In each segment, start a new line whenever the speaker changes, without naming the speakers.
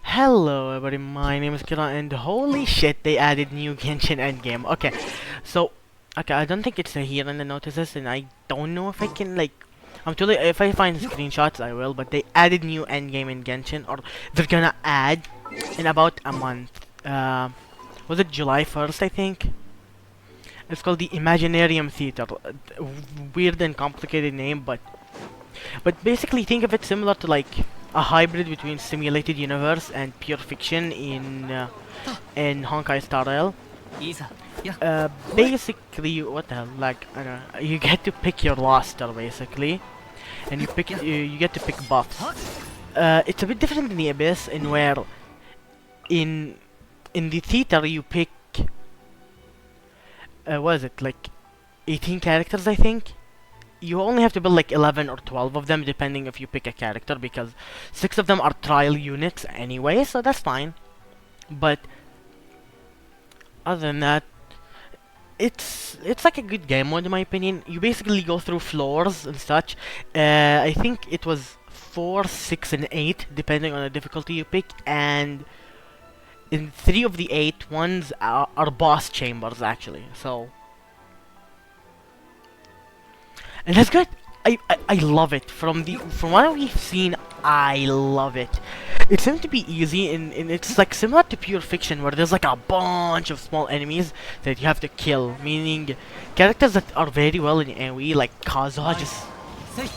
Hello everybody, my name is Kira and holy shit, they added new Genshin Endgame. Okay, I don't think it's here in the notices and I don't know if I can I'm totally, if I find screenshots I will, but they added new Endgame in Genshin, or they're gonna add in about a month. Was it July 1st, I think? It's called the Imaginarium Theater. Weird and complicated name, but basically think of it similar to like a hybrid between simulated universe and pure fiction in Honkai Star Rail.
いいさ。いや、
Basically, what the hell? Like, I don't know, you get to pick your roster basically, and you get to pick buffs. It's a bit different in the Abyss, in where in in the theater you pick what is it, like 18 characters, I think. You only have to build like 11 or 12 of them depending if you pick a character, because 6 of them are trial units anyway, so that's fine. But other than that, it's like a good game mode in my opinion. You basically go through floors and such. I think it was 4, 6, and 8 depending on the difficulty you pick, and in 3 of the 8 ones are boss chambers actually. So, and that's good. I love it. From what we've seen, I love it. It seems to be easy, and it's like similar to pure fiction, where there's like a bunch of small enemies that you have to kill. Meaning, characters that are very well in AoE, like Kazuha, just
せい。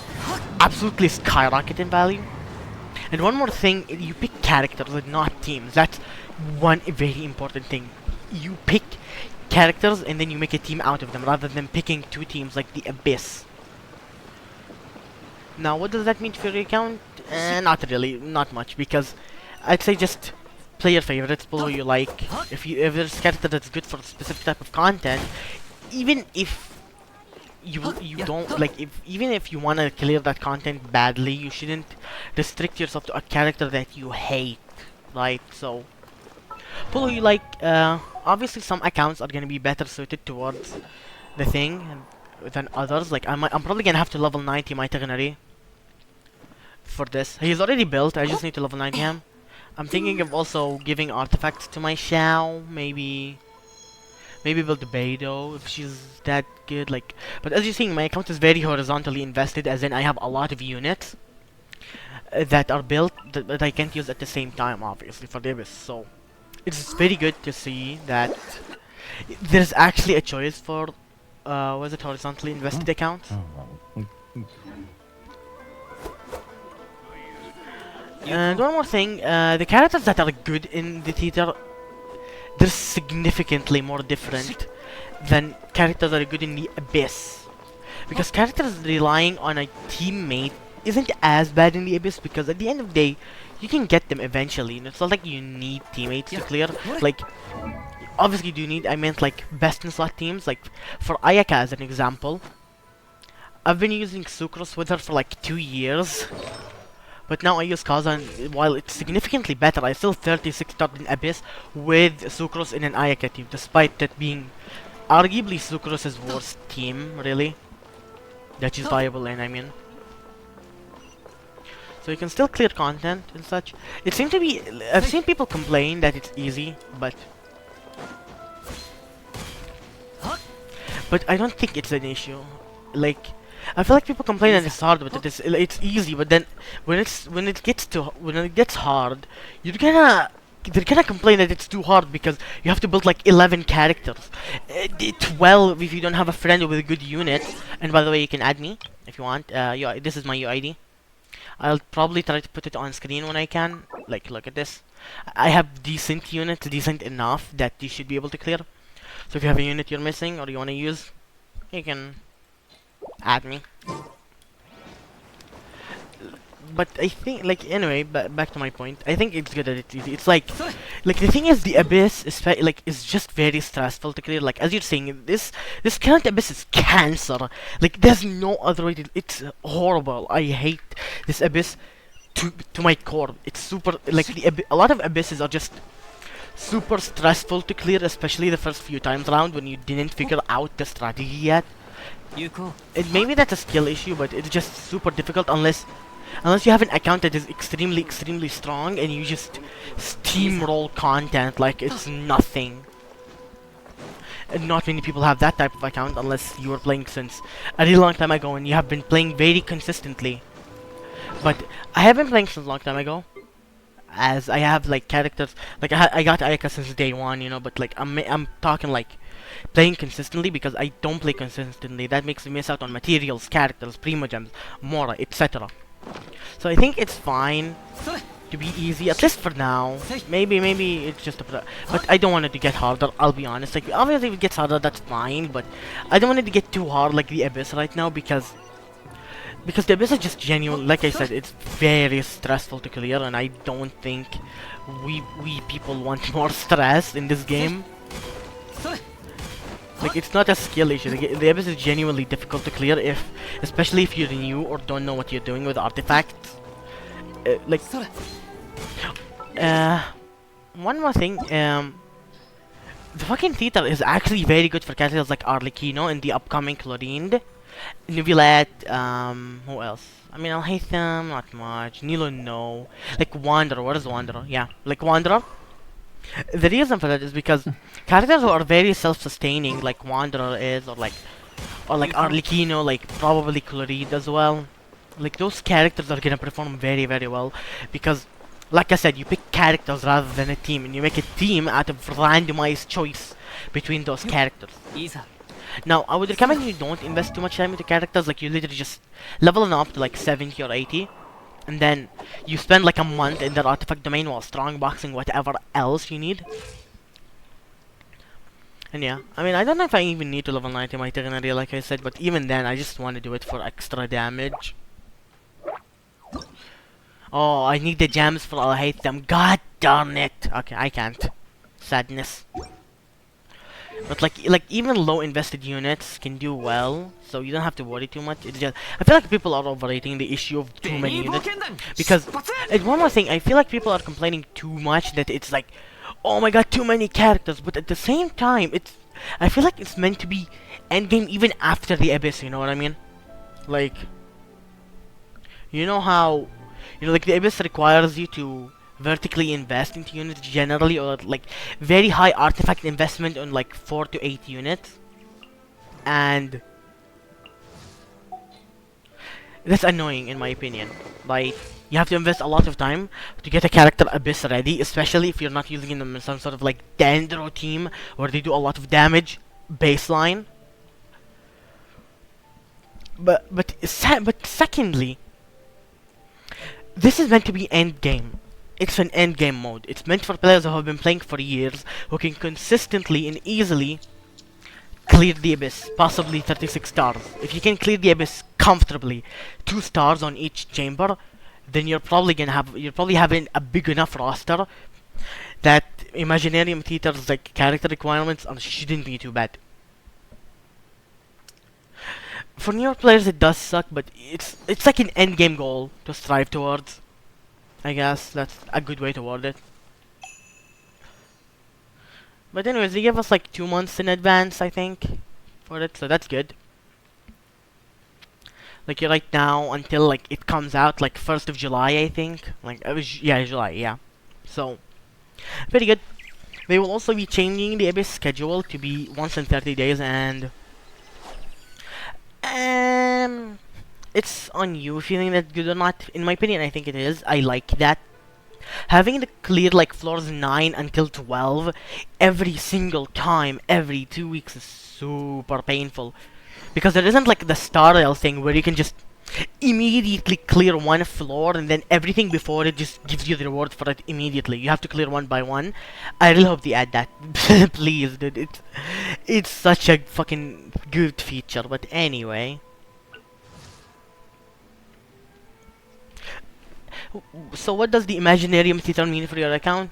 absolutely skyrocket in value. And one more thing, you pick characters and not teams. That's one very important thing. You pick characters and then you make a team out of them, rather than picking two teams like the Abyss. Now, what does that mean for your account? Not really, not much, because I'd say just play your favorites, pull who you like. If there's a character that's good for a specific type of content, even if you don't like, if even if you wanna clear that content badly, you shouldn't restrict yourself to a character that you hate, right? So pull who you like. Obviously, some accounts are gonna be better suited towards the thing than others. Like I'm probably gonna have to level 90 my Itinerary for this. He's already built, I just need to level 90 him. I'm thinking of also giving artifacts to my Xiao, maybe build Beidou if she's that good, like, but as you're seeing, my account is very horizontally invested, as in I have a lot of units that are built that I can't use at the same time, obviously, for the Abyss. So it's very good to see that there's actually a choice for was it horizontally invested accounts. And one more thing, the characters that are good in the theater, they're significantly more different than characters that are good in the Abyss. Because characters relying on a teammate isn't as bad in the Abyss, because at the end of the day, you can get them eventually. And it's not like you need teammates to clear. Like, obviously do you need, I meant like best in slot teams. Like, for Ayaka as an example, I've been using Sucrose with her for like 2 years. But now I use Kaza, and while it's significantly better, I still 36 starred in Abyss with Sucrose in an Ayaka team, despite that being arguably Sucrose's worst team, really. That she's viable in, I mean. So you can still clear content and such. It seems to be, I've seen people complain that it's easy, but I don't think it's an issue. Like, I feel like people complain that it's hard, but it's easy. But then when it gets hard, they're gonna complain that it's too hard because you have to build like 11 characters, 12 if you don't have a friend with a good unit. And by the way, you can add me if you want. This is my UID. I'll probably try to put it on screen when I can. Like, look at this. I have decent units, decent enough that you should be able to clear. So if you have a unit you're missing or you want to use, you can add me. But I think, like, anyway, back to my point. I think it's good that it's easy. It's like the thing is, the Abyss is just very stressful to clear. Like, as you're saying, this current Abyss is cancer. Like, there's no other way to. It's horrible. I hate this Abyss to my core. It's super, like, a lot of Abysses are just super stressful to clear, especially the first few times around when you didn't figure out the strategy yet.
有効。
And maybe that's a skill issue, but it's just super difficult unless Unless you have an account that is extremely strong and you just steamroll content like it's nothing. And not many people have that type of account unless you were playing since a really long time ago and you have been playing very consistently. But I have been playing since a long time ago, as I have like characters like I got Ayaka since day one, you know. But like I'm talking like playing consistently, because I don't play consistently. That makes me miss out on materials, characters, primogems, mora, etc. So I think it's fine to be easy, at least for now. Maybe it's just but I don't want it to get harder, I'll be honest. Like, obviously if it gets harder, that's fine, but I don't want it to get too hard like the Abyss right now, because the Abyss is just genuine. Like I said, it's very stressful to clear, and I don't think we people want more stress in this game. Like, it's not a skill issue. The Abyss is genuinely difficult to clear, especially if you're new or don't know what you're doing with artifacts. One more thing, the fucking theater is actually very good for characters like Arlecchino in the upcoming Chlorinde, Nubilette, who else? I mean, I'll hate them, not much. Nilo, no. Like Wanderer, what is Wanderer? Yeah, like Wanderer. The reason for that is because characters who are very self-sustaining, like Wanderer is, or like Arlecchino, like probably Chloride as well. Like, those characters are gonna perform very well, because like I said, you pick characters rather than a team, and you make a team out of randomized choice between those characters. Now, I would recommend you don't invest too much time into characters. Like, you literally just level them up to like 70 or 80, and then you spend like a month in their artifact domain while strongboxing whatever else you need. And yeah, I mean, I don't know if I even need to level 90 my Itinerary, like I said, but even then, I just want to do it for extra damage. Oh, I need the gems for I'll hate them. God darn it. Okay, I can't. Sadness. But like even low invested units can do well, so you don't have to worry too much. It's just, I feel like people are overrating the issue of too many units, because and one more thing, I feel like people are complaining too much that it's like, oh my god, too many characters. But at the same time, I feel like it's meant to be endgame even after the Abyss. You know what I mean? Like, you know how, like the Abyss requires you to vertically invest into units generally, or like very high artifact investment on like 4 to 8 units, and that's annoying in my opinion. Like, you have to invest a lot of time to get a character Abyss ready, especially if you're not using them in some sort of like Dendro team where they do a lot of damage baseline. But secondly, this is meant to be endgame. It's an endgame mode. It's meant for players who have been playing for years, who can consistently and easily clear the Abyss, possibly 36 stars. If you can clear the Abyss comfortably, 2 stars on each chamber, then you're probably having a big enough roster that Imaginarium Theater's like character requirements shouldn't be too bad. For newer players it does suck, but it's like an endgame goal to strive towards. I guess that's a good way to word it. But anyways, they give us like 2 months in advance, I think, for it, so that's good. Like, right now until like it comes out, like 1st of July, I think. Like, yeah, July, yeah. So, very good. They will also be changing the Abyss schedule to be once in 30 days, and it's on you feeling that good or not. In my opinion, I think it is. I like that. Having to clear like floors 9 until 12 every single time, every 2 weeks, is super painful. Because there isn't like the star rail thing where you can just immediately clear one floor and then everything before it just gives you the reward for it immediately. You have to clear one by one. I really hope they add that. Please, dude. It's such a fucking good feature. But anyway. So what does the Imaginarium Theater mean for your account?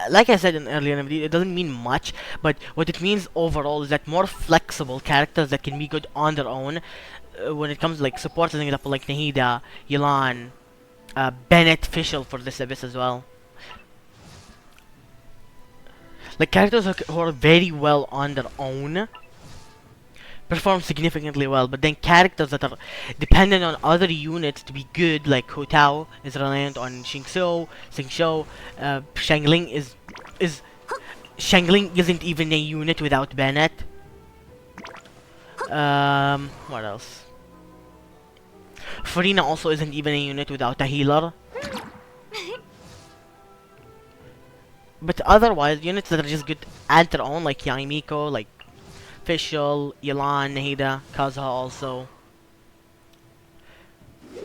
Like I said in earlier video, it doesn't mean much, but what it means overall is that more flexible characters that can be good on their own, when it comes to like support, as an example, like Nahida, Yelan, Bennett Fischl for this Abyss as well. Like characters who are very well on their own, perform significantly well, but then characters that are dependent on other units to be good, like Hu Tao is reliant on Xing Shou, Shangling is Shangling isn't even a unit without Bennett. What else? Farina also isn't even a unit without a healer. But otherwise, units that are just good at their own, like Yaimiko, like Fischl, Yelan, Nahida, Kazuha also.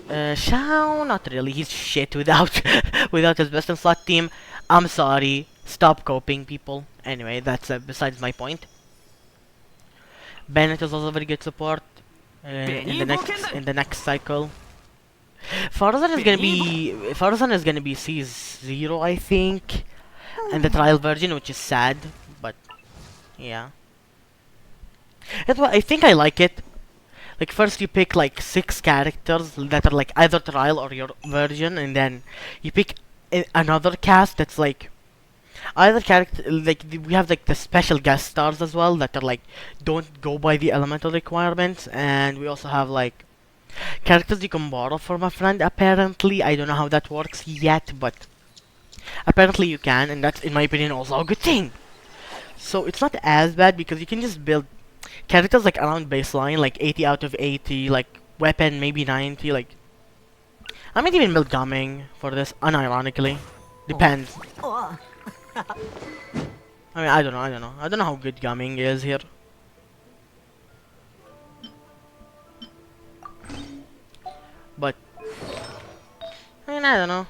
Shao, not really. He's shit without without his best in slot team. I'm sorry. Stop coping, people. Anyway, that's besides my point. Bennett is also very good support in the next cycle. Farzan is gonna be C0, I think, and the trial version, which is sad, but yeah. That's why I think I like it. Like first you pick like 6 characters that are like either trial or your version, and then you pick another cast that's like either character like we have like the special guest stars as well that are like don't go by the elemental requirements, and we also have like characters you can borrow from a friend. Apparently, I don't know how that works yet, but apparently you can, and that's in my opinion also a good thing. So it's not as bad because you can just build characters like around baseline, like 80 out of 80, like weapon maybe 90, like I might even build Gaming for this, unironically. Depends. I mean, I don't know. I don't know how good Gaming is here. But I mean, I don't know.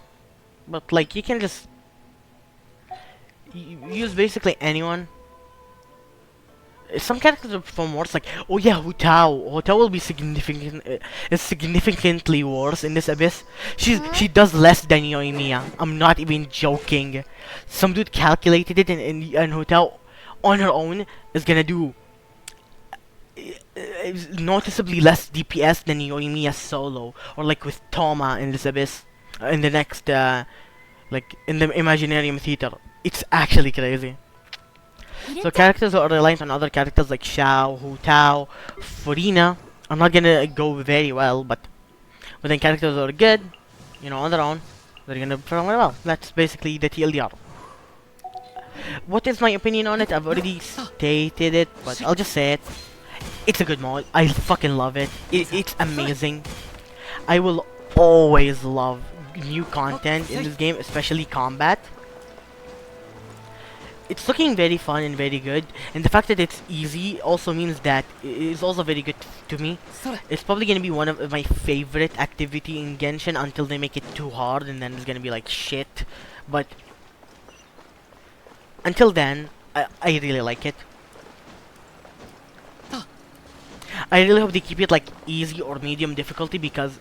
But like you can just use basically anyone. Some characters will perform worse, like oh yeah, Hu Tao. Hu Tao will be is significantly worse in this abyss. She does less than Yoimiya. I'm not even joking. Some dude calculated it, and Hu Tao on her own is gonna do noticeably less DPS than Yoimiya solo, or like with Toma in this abyss, in the next like in the Imaginarium Theater. It's actually crazy. So characters who are reliant on other characters like Xiao, Hu Tao, Furina are not gonna go very well, but then characters that are good, you know, on their own, they're gonna perform very well. That's basically the TLDR. What is my opinion on it? I've already stated it, but I'll just say it. It's a good mod. I fucking love it. It's amazing. I will always love new content in this game, especially combat. It's looking very fun and very good, and the fact that it's easy also means that it's also very good to me. It's probably gonna be one of my favorite activity in Genshin until they make it too hard, and then it's gonna be like shit. But until then, I really like it. I really hope they keep it like easy or medium difficulty, because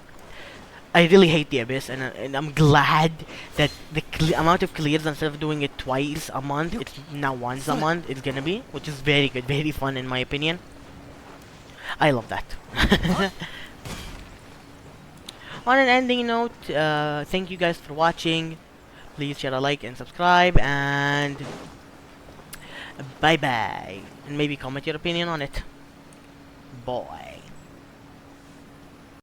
I really hate the Abyss, and I'm glad that the amount of clears, instead of doing it twice a month, it's now once a month. It's gonna be, which is very good, very fun in my opinion. I love that. On an ending note, thank you guys for watching. Please share a like and subscribe, and bye bye. And maybe comment your opinion on it. Bye.